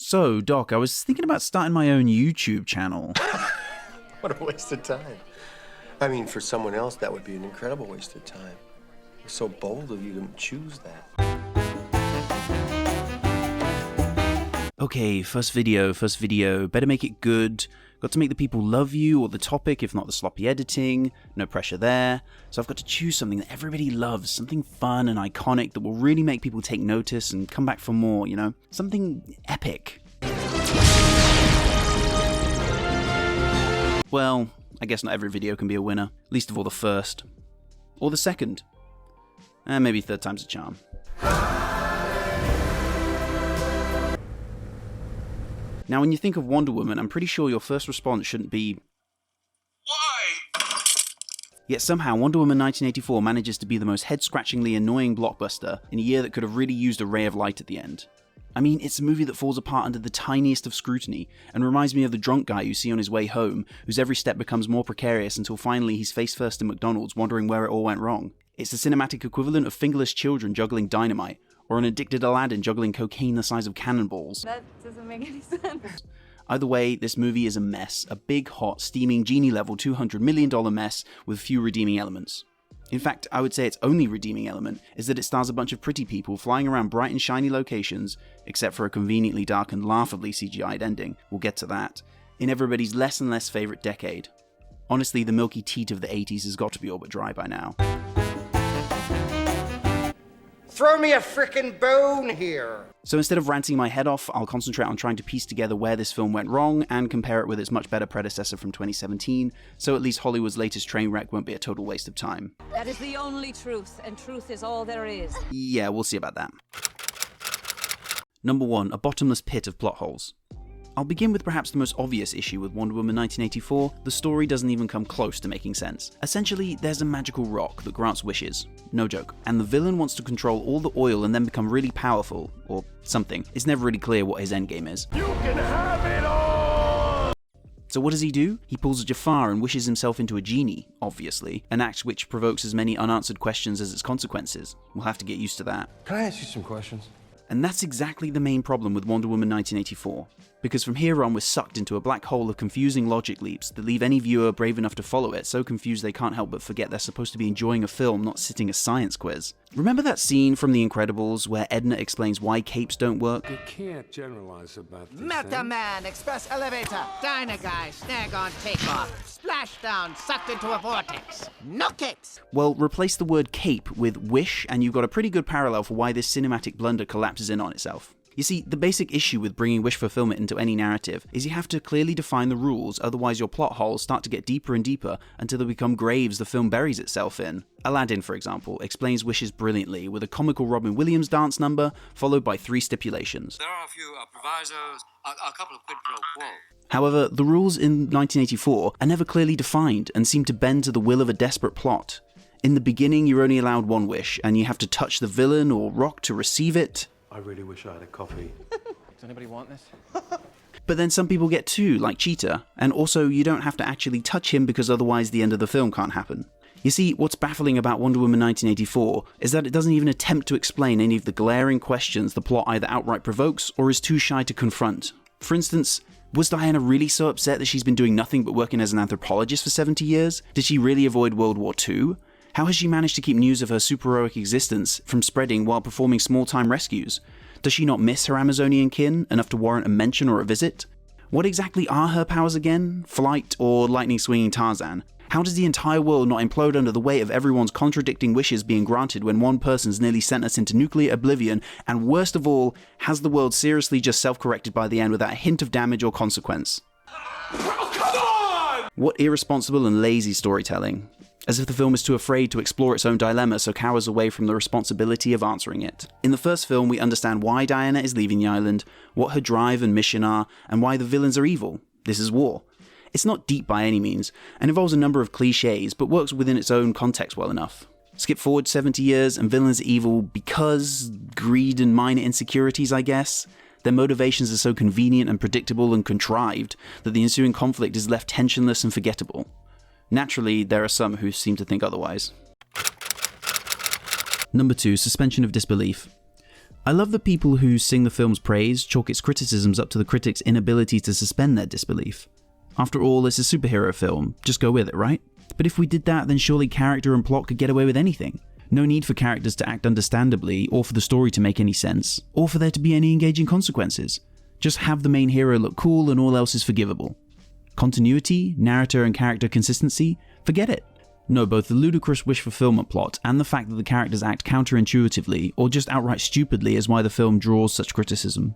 So, Doc, I was thinking about starting my own YouTube channel. What a waste of time. I mean, for someone else, that would be an incredible waste of time. It's so bold of you to choose that. Okay, first video. Better make it good. Got to make the people love you or the topic, if not the sloppy editing. No pressure there. So I've got to choose something that everybody loves, something fun and iconic that will really make people take notice and come back for more, you know? Something epic. Well, I guess not every video can be a winner. Least of all the first. Or the second. And maybe third time's a charm. Now, when you think of Wonder Woman, I'm pretty sure your first response shouldn't be, why? Yet somehow, Wonder Woman 1984 manages to be the most head-scratchingly annoying blockbuster in a year that could have really used a ray of light at the end. I mean, it's a movie that falls apart under the tiniest of scrutiny, and reminds me of the drunk guy you see on his way home, whose every step becomes more precarious until finally he's face first in McDonald's wondering where it all went wrong. It's the cinematic equivalent of fingerless children juggling dynamite, or an addicted Aladdin juggling cocaine the size of cannonballs. That doesn't make any sense. Either way, this movie is a mess, a big, hot, steaming, genie-level $200 million mess with few redeeming elements. In fact, I would say its only redeeming element is that it stars a bunch of pretty people flying around bright and shiny locations, except for a conveniently dark and laughably CGI'd ending, we'll get to that, in everybody's less and less favourite decade. Honestly, the milky teat of the 80s has got to be all but dry by now. Throw me a frickin' bone here! So instead of ranting my head off, I'll concentrate on trying to piece together where this film went wrong and compare it with its much better predecessor from 2017, so at least Hollywood's latest train wreck won't be a total waste of time. That is the only truth, and truth is all there is. Yeah, we'll see about that. Number 1, a bottomless pit of plot holes. I'll begin with perhaps the most obvious issue with Wonder Woman 1984, the story doesn't even come close to making sense. Essentially, there's a magical rock that grants wishes, no joke, and the villain wants to control all the oil and then become really powerful, or something. It's never really clear what his endgame is. You can have it all! So what does he do? He pulls a Jafar and wishes himself into a genie, obviously, an act which provokes as many unanswered questions as its consequences. We'll have to get used to that. Can I ask you some questions? And that's exactly the main problem with Wonder Woman 1984, because from here on we're sucked into a black hole of confusing logic leaps that leave any viewer brave enough to follow it so confused they can't help but forget they're supposed to be enjoying a film, not sitting a science quiz. Remember that scene from The Incredibles where Edna explains why capes don't work? You can't generalize about this. Meta Man, express elevator, Dyna guy, snag on takeoff, splashdown, sucked into a vortex. No capes! Well, replace the word cape with wish and you've got a pretty good parallel for why this cinematic blunder collapses in on itself. You see, the basic issue with bringing wish fulfillment into any narrative is you have to clearly define the rules, otherwise your plot holes start to get deeper and deeper until they become graves the film buries itself in. Aladdin, for example, explains wishes brilliantly with a comical Robin Williams dance number, followed by 3 stipulations. There are a few provisos, a couple of quid pro quo. However, the rules in 1984 are never clearly defined and seem to bend to the will of a desperate plot. In the beginning, you're only allowed 1 wish, and you have to touch the villain or rock to receive it. I really wish I had a coffee. Does anybody want this? But then some people get 2, like Cheetah, and also you don't have to actually touch him because otherwise the end of the film can't happen. You see, what's baffling about Wonder Woman 1984 is that it doesn't even attempt to explain any of the glaring questions the plot either outright provokes or is too shy to confront. For instance, was Diana really so upset that she's been doing nothing but working as an anthropologist for 70 years? Did she really avoid World War II? How has she managed to keep news of her superheroic existence from spreading while performing small-time rescues? Does she not miss her Amazonian kin enough to warrant a mention or a visit? What exactly are her powers again? Flight or lightning-swinging Tarzan? How does the entire world not implode under the weight of everyone's contradicting wishes being granted when one person's nearly sent us into nuclear oblivion, and worst of all, has the world seriously just self-corrected by the end without a hint of damage or consequence? Oh, come on! What irresponsible and lazy storytelling. As if the film is too afraid to explore its own dilemma so cowers away from the responsibility of answering it. In the first film, we understand why Diana is leaving the island, what her drive and mission are, and why the villains are evil. This is war. It's not deep by any means, and involves a number of cliches, but works within its own context well enough. Skip forward 70 years, and villains are evil because greed and minor insecurities, I guess. Their motivations are so convenient and predictable and contrived that the ensuing conflict is left tensionless and forgettable. Naturally, there are some who seem to think otherwise. Number 2, suspension of disbelief. I love that people who sing the film's praise chalk its criticisms up to the critics' inability to suspend their disbelief. After all, it's a superhero film, just go with it, right? But if we did that, then surely character and plot could get away with anything. No need for characters to act understandably, or for the story to make any sense, or for there to be any engaging consequences. Just have the main hero look cool and all else is forgivable. Continuity, narrator and character consistency? Forget it. No, both the ludicrous wish fulfillment plot and the fact that the characters act counterintuitively or just outright stupidly is why the film draws such criticism.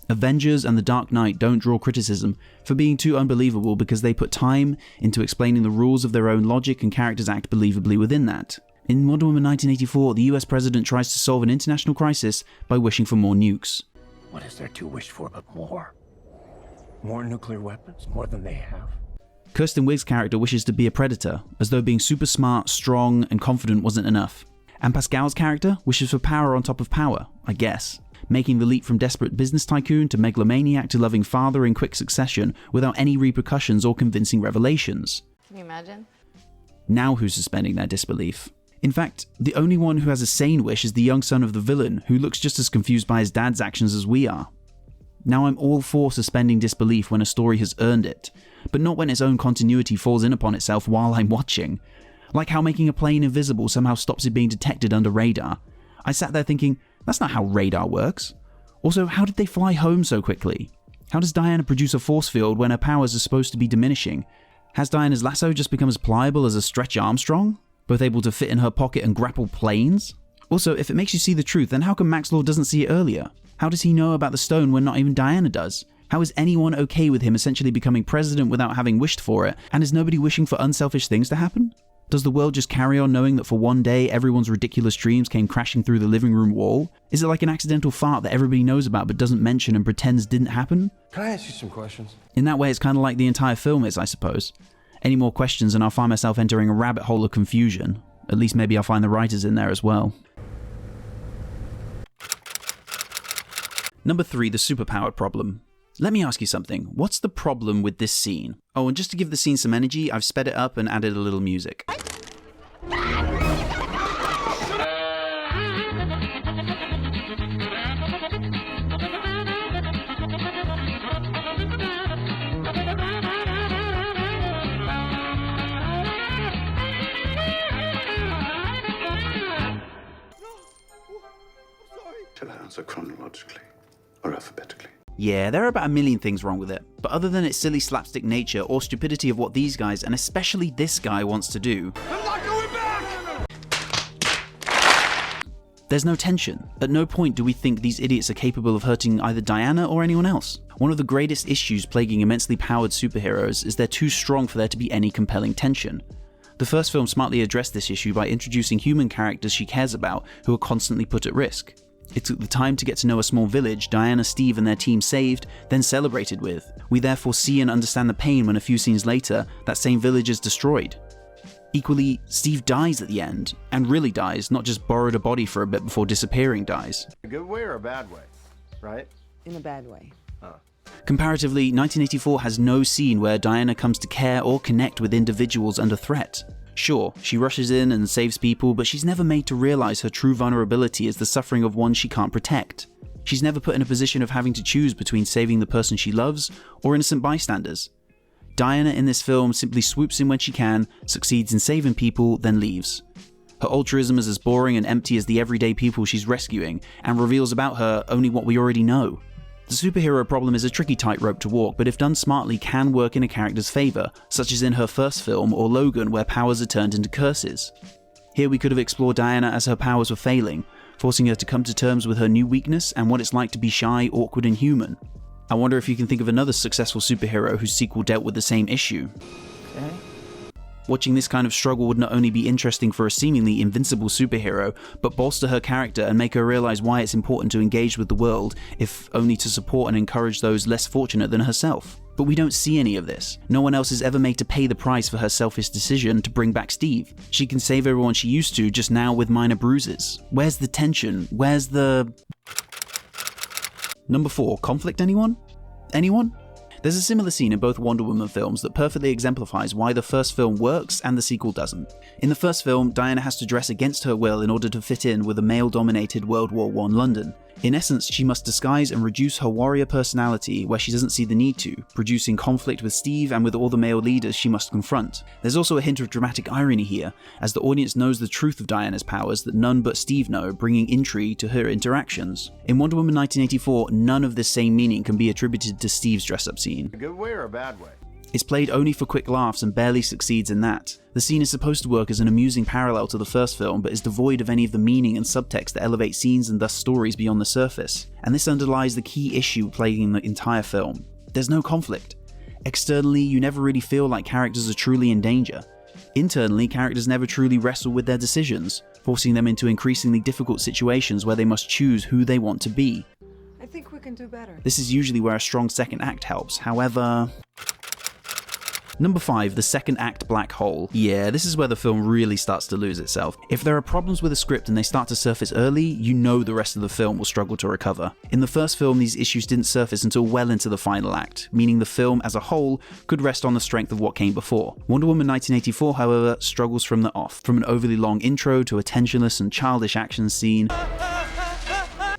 Avengers and The Dark Knight don't draw criticism for being too unbelievable because they put time into explaining the rules of their own logic and characters act believably within that. In Wonder Woman 1984, the US president tries to solve an international crisis by wishing for more nukes. What is there to wish for but more? More nuclear weapons? More than they have? Kirsten Wiig's character wishes to be a predator, as though being super smart, strong, and confident wasn't enough. And Pascal's character wishes for power on top of power, I guess, making the leap from desperate business tycoon to megalomaniac to loving father in quick succession without any repercussions or convincing revelations. Can you imagine? Now who's suspending their disbelief? In fact, the only one who has a sane wish is the young son of the villain, who looks just as confused by his dad's actions as we are. Now I'm all for suspending disbelief when a story has earned it, but not when its own continuity falls in upon itself while I'm watching. Like how making a plane invisible somehow stops it being detected under radar. I sat there thinking, that's not how radar works. Also, how did they fly home so quickly? How does Diana produce a force field when her powers are supposed to be diminishing? Has Diana's lasso just become as pliable as a Stretch Armstrong? Both able to fit in her pocket and grapple planes? Also, if it makes you see the truth, then how come Max Lord doesn't see it earlier? How does he know about the stone when not even Diana does? How is anyone okay with him essentially becoming president without having wished for it, and is nobody wishing for unselfish things to happen? Does the world just carry on knowing that for one day everyone's ridiculous dreams came crashing through the living room wall? Is it like an accidental fart that everybody knows about but doesn't mention and pretends didn't happen? Can I ask you some questions? In that way, it's kind of like the entire film is, I suppose. Any more questions and I'll find myself entering a rabbit hole of confusion. At least maybe I'll find the writers in there as well. Number 3, the superpower problem. Let me ask you something. What's the problem with this scene? Oh, and just to give the scene some energy, I've sped it up and added a little music. Shall I answer chronologically or alphabetically? Yeah, there are about a million things wrong with it, but other than its silly slapstick nature or stupidity of what these guys, and especially this guy, wants to do, I'm not going back! there's no tension. At no point do we think these idiots are capable of hurting either Diana or anyone else. One of the greatest issues plaguing immensely powered superheroes is they're too strong for there to be any compelling tension. The first film smartly addressed this issue by introducing human characters she cares about who are constantly put at risk. It took the time to get to know a small village Diana, Steve and their team saved, then celebrated with. We therefore see and understand the pain when a few scenes later, that same village is destroyed. Equally, Steve dies at the end, and really dies, not just borrowed a body for a bit before disappearing dies. A good way or a bad way, right? In a bad way. Comparatively, 1984 has no scene where Diana comes to care or connect with individuals under threat. Sure, she rushes in and saves people, but she's never made to realize her true vulnerability is the suffering of one she can't protect. She's never put in a position of having to choose between saving the person she loves or innocent bystanders. Diana in this film simply swoops in when she can, succeeds in saving people, then leaves. Her altruism is as boring and empty as the everyday people she's rescuing, and reveals about her only what we already know. The superhero problem is a tricky tightrope to walk, but if done smartly can work in a character's favour, such as in her first film or Logan where powers are turned into curses. Here we could have explored Diana as her powers were failing, forcing her to come to terms with her new weakness and what it's like to be shy, awkward and human. I wonder if you can think of another successful superhero whose sequel dealt with the same issue. Okay. Watching this kind of struggle would not only be interesting for a seemingly invincible superhero, but bolster her character and make her realize why it's important to engage with the world, if only to support and encourage those less fortunate than herself. But we don't see any of this. No one else is ever made to pay the price for her selfish decision to bring back Steve. She can save everyone she used to, just now with minor bruises. Where's the tension? Where's the... Number 4, conflict anyone? Anyone? There's a similar scene in both Wonder Woman films that perfectly exemplifies why the first film works and the sequel doesn't. In the first film, Diana has to dress against her will in order to fit in with a male-dominated World War I London. In essence, she must disguise and reduce her warrior personality where she doesn't see the need to, producing conflict with Steve and with all the male leaders she must confront. There's also a hint of dramatic irony here, as the audience knows the truth of Diana's powers that none but Steve know, bringing intrigue to her interactions. In Wonder Woman 1984, none of this same meaning can be attributed to Steve's dress-up scene. A good way or a bad way? It's played only for quick laughs and barely succeeds in that. The scene is supposed to work as an amusing parallel to the first film, but is devoid of any of the meaning and subtext that elevate scenes and thus stories beyond the surface. And this underlies the key issue plaguing the entire film. There's no conflict. Externally, you never really feel like characters are truly in danger. Internally, characters never truly wrestle with their decisions, forcing them into increasingly difficult situations where they must choose who they want to be. I think we can do better. This is usually where a strong second act helps, however... Number 5, the second act black hole. Yeah, this is where the film really starts to lose itself. If there are problems with a script and they start to surface early, you know the rest of the film will struggle to recover. In the first film, these issues didn't surface until well into the final act, meaning the film as a whole could rest on the strength of what came before. Wonder Woman 1984, however, struggles from the off, from an overly long intro to a tensionless and childish action scene.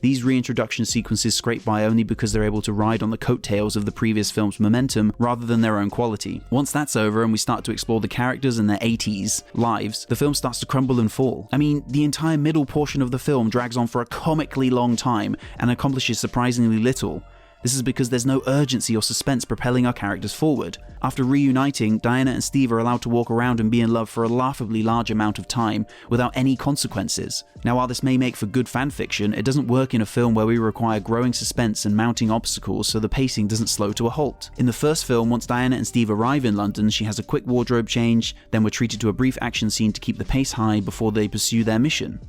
These reintroduction sequences scrape by only because they're able to ride on the coattails of the previous film's momentum rather than their own quality. Once that's over and we start to explore the characters and their 80s lives, the film starts to crumble and fall. I mean, the entire middle portion of the film drags on for a comically long time and accomplishes surprisingly little. This is because there's no urgency or suspense propelling our characters forward. After reuniting, Diana and Steve are allowed to walk around and be in love for a laughably large amount of time, without any consequences. Now, while this may make for good fanfiction, it doesn't work in a film where we require growing suspense and mounting obstacles so the pacing doesn't slow to a halt. In the first film, once Diana and Steve arrive in London, she has a quick wardrobe change, then we're treated to a brief action scene to keep the pace high before they pursue their mission.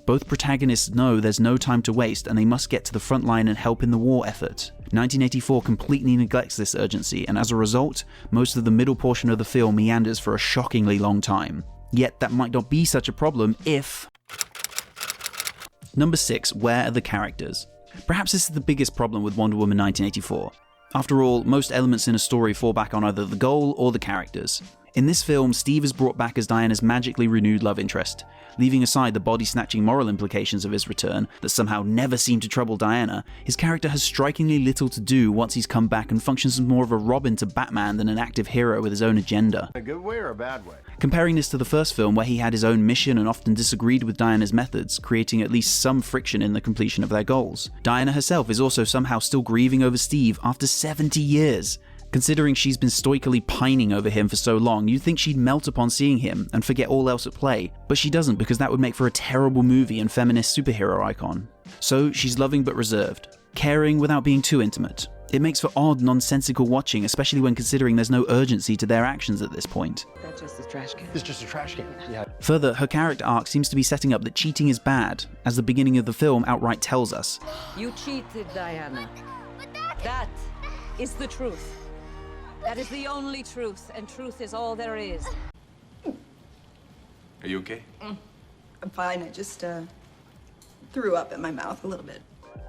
Both protagonists know there's no time to waste and they must get to the front line and help in the war effort. 1984 completely neglects this urgency, and as a result, most of the middle portion of the film meanders for a shockingly long time. Yet that might not be such a problem if... Number 6, where are the characters? Perhaps this is the biggest problem with Wonder Woman 1984. After all, most elements in a story fall back on either the goal or the characters. In this film, Steve is brought back as Diana's magically renewed love interest. Leaving aside the body-snatching moral implications of his return that somehow never seem to trouble Diana, his character has strikingly little to do once he's come back and functions as more of a Robin to Batman than an active hero with his own agenda. A good way or a bad way? Comparing this to the first film, where he had his own mission and often disagreed with Diana's methods, creating at least some friction in the completion of their goals. Diana herself is also somehow still grieving over Steve after 70 years. Considering she's been stoically pining over him for so long, you'd think she'd melt upon seeing him and forget all else at play, but she doesn't, because that would make for a terrible movie and feminist superhero icon. So she's loving but reserved, caring without being too intimate. It makes for odd, nonsensical watching, especially when considering there's no urgency to their actions at this point. That's just a trash can. It's just a trash can. Yeah. Further, her character arc seems to be setting up that cheating is bad, as the beginning of the film outright tells us. You cheated, Diana. That is the truth. That is the only truth, and truth is all there is. Are you okay? I'm fine. I just threw up in my mouth a little bit.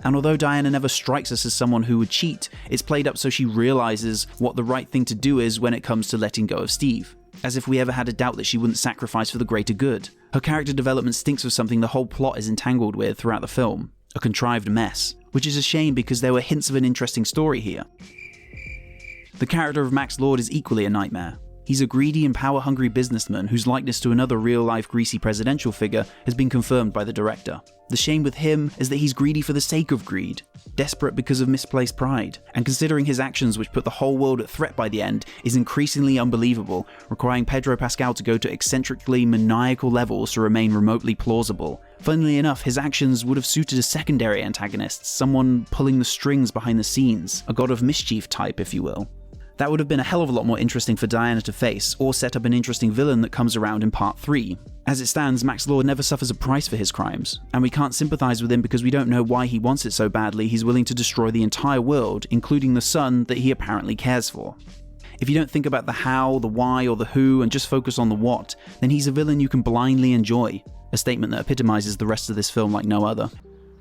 And although Diana never strikes us as someone who would cheat, it's played up so she realizes what the right thing to do is when it comes to letting go of Steve. As if we ever had a doubt that she wouldn't sacrifice for the greater good. Her character development stinks of something the whole plot is entangled with throughout the film. A contrived mess. Which is a shame because there were hints of an interesting story here. The character of Max Lord is equally a nightmare. He's a greedy and power-hungry businessman whose likeness to another real-life greasy presidential figure has been confirmed by the director. The shame with him is that he's greedy for the sake of greed, desperate because of misplaced pride, and considering his actions which put the whole world at threat by the end is increasingly unbelievable, requiring Pedro Pascal to go to eccentrically maniacal levels to remain remotely plausible. Funnily enough, his actions would have suited a secondary antagonist, someone pulling the strings behind the scenes, a god of mischief type, if you will. That would have been a hell of a lot more interesting for Diana to face, or set up an interesting villain that comes around in part 3. As it stands, Max Lord never suffers a price for his crimes, and we can't sympathize with him because we don't know why he wants it so badly he's willing to destroy the entire world, including the sun that he apparently cares for. If you don't think about the how, the why, or the who, and just focus on the what, then he's a villain you can blindly enjoy, a statement that epitomizes the rest of this film like no other.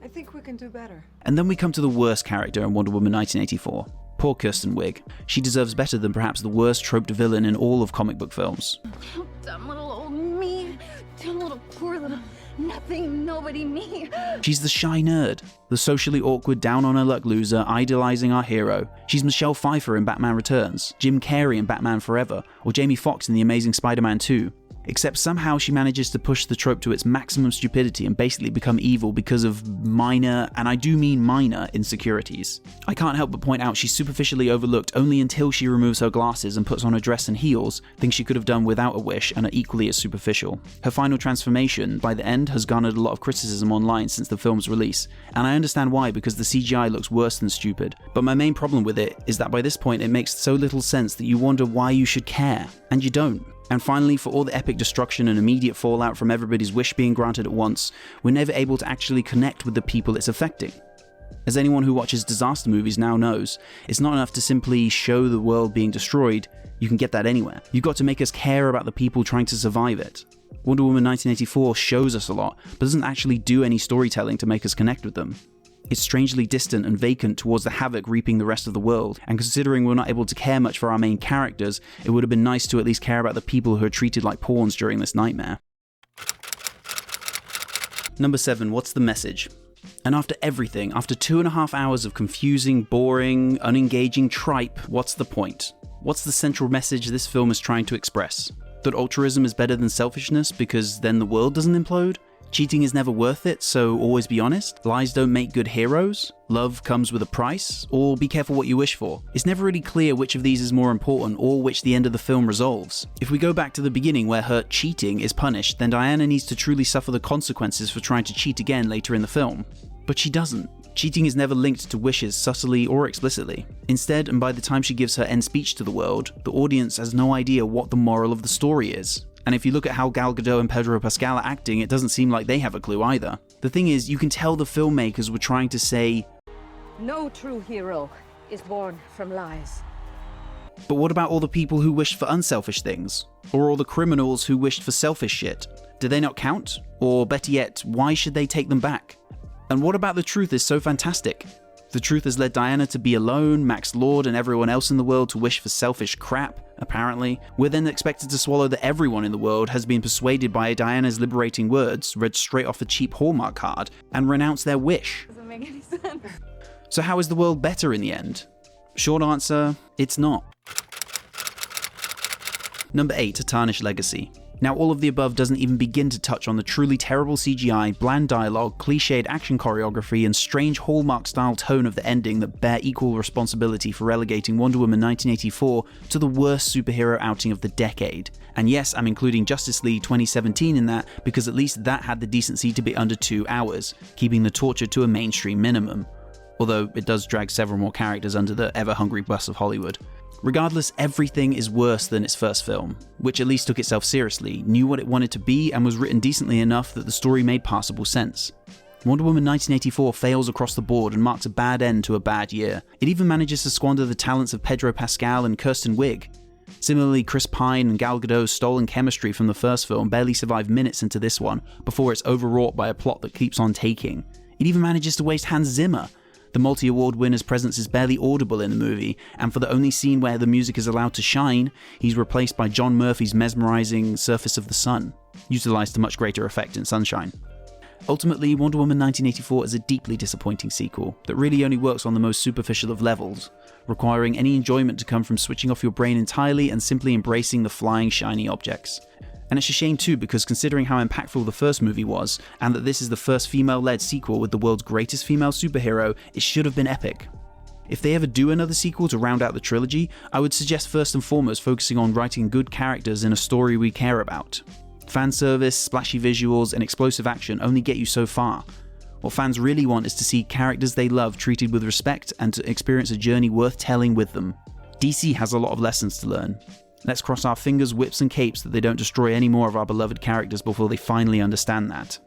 I think we can do better. And then we come to the worst character in Wonder Woman 1984. Poor Kirsten Wiig. She deserves better than perhaps the worst troped villain in all of comic book films. Dumb little old me. Dumb little poor little Nothing, nobody, me. She's the shy nerd, the socially awkward, down-on-her-luck loser idolizing our hero. She's Michelle Pfeiffer in Batman Returns, Jim Carrey in Batman Forever, or Jamie Foxx in The Amazing Spider-Man 2. Except somehow she manages to push the trope to its maximum stupidity and basically become evil because of minor, and I do mean minor, insecurities. I can't help but point out she's superficially overlooked only until she removes her glasses and puts on a dress and heels, things she could have done without a wish and are equally as superficial. Her final transformation, by the end, has garnered a lot of criticism online since the film's release, and I understand why, because the CGI looks worse than stupid. But my main problem with it is that by this point it makes so little sense that you wonder why you should care, and you don't. And finally, for all the epic destruction and immediate fallout from everybody's wish being granted at once, we're never able to actually connect with the people it's affecting. As anyone who watches disaster movies now knows, it's not enough to simply show the world being destroyed. You can get that anywhere. You've got to make us care about the people trying to survive it. Wonder Woman 1984 shows us a lot, but doesn't actually do any storytelling to make us connect with them. It's strangely distant and vacant towards the havoc reaping the rest of the world, and considering we're not able to care much for our main characters, it would have been nice to at least care about the people who are treated like pawns during this nightmare. Number 7, what's the message? And after everything, after 2.5 hours of confusing, boring, unengaging tripe, what's the point? What's the central message this film is trying to express? That altruism is better than selfishness because then the world doesn't implode? Cheating is never worth it, so always be honest? Lies don't make good heroes? Love comes with a price? Or be careful what you wish for? It's never really clear which of these is more important or which the end of the film resolves. If we go back to the beginning where her cheating is punished, then Diana needs to truly suffer the consequences for trying to cheat again later in the film. But she doesn't. Cheating is never linked to wishes subtly or explicitly. Instead, and by the time she gives her end speech to the world, the audience has no idea what the moral of the story is. And if you look at how Gal Gadot and Pedro Pascal are acting, it doesn't seem like they have a clue either. The thing is, you can tell the filmmakers were trying to say, No true hero is born from lies. but what about all the people who wished for unselfish things? Or all the criminals who wished for selfish shit? Do they not count? Or better yet, why should they take them back? And what about the truth is so fantastic? The truth has led Diana to be alone, Max Lord and everyone else in the world to wish for selfish crap, apparently. We're then expected to swallow that everyone in the world has been persuaded by Diana's liberating words, read straight off a cheap Hallmark card, and renounce their wish. Doesn't make any sense. So how is the world better in the end? Short answer, it's not. Number 8, A Tarnished Legacy. Now, all of the above doesn't even begin to touch on the truly terrible CGI, bland dialogue, cliched action choreography, and strange Hallmark-style tone of the ending that bear equal responsibility for relegating Wonder Woman 1984 to the worst superhero outing of the decade. And yes, I'm including Justice League 2017 in that, because at least that had the decency to be under 2 hours, keeping the torture to a mainstream minimum. Although it does drag several more characters under the ever-hungry bus of Hollywood. Regardless, everything is worse than its first film, which at least took itself seriously, knew what it wanted to be, and was written decently enough that the story made passable sense. Wonder Woman 1984 fails across the board and marks a bad end to a bad year. It even manages to squander the talents of Pedro Pascal and Kirsten Wiig. Similarly, Chris Pine and Gal Gadot's stolen chemistry from the first film barely survive minutes into this one, before it's overwrought by a plot that keeps on taking. It even manages to waste Hans Zimmer. The multi-award winner's presence is barely audible in the movie, and for the only scene where the music is allowed to shine, he's replaced by John Murphy's mesmerizing Surface of the Sun, utilized to much greater effect in Sunshine. Ultimately, Wonder Woman 1984 is a deeply disappointing sequel that really only works on the most superficial of levels, requiring any enjoyment to come from switching off your brain entirely and simply embracing the flying shiny objects. And it's a shame too, because considering how impactful the first movie was, and that this is the first female-led sequel with the world's greatest female superhero, it should have been epic. If they ever do another sequel to round out the trilogy, I would suggest first and foremost focusing on writing good characters in a story we care about. Fan service, splashy visuals, and explosive action only get you so far. What fans really want is to see characters they love treated with respect and to experience a journey worth telling with them. DC has a lot of lessons to learn. Let's cross our fingers, whips, and capes that they don't destroy any more of our beloved characters before they finally understand that.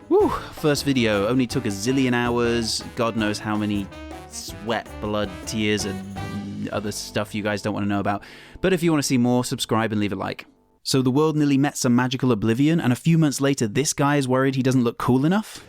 Woo! First video only took a zillion hours, God knows how many sweat, blood, tears, and other stuff you guys don't want to know about. But if you want to see more, subscribe and leave a like. So the world nearly met some magical oblivion, and a few months later this guy is worried he doesn't look cool enough?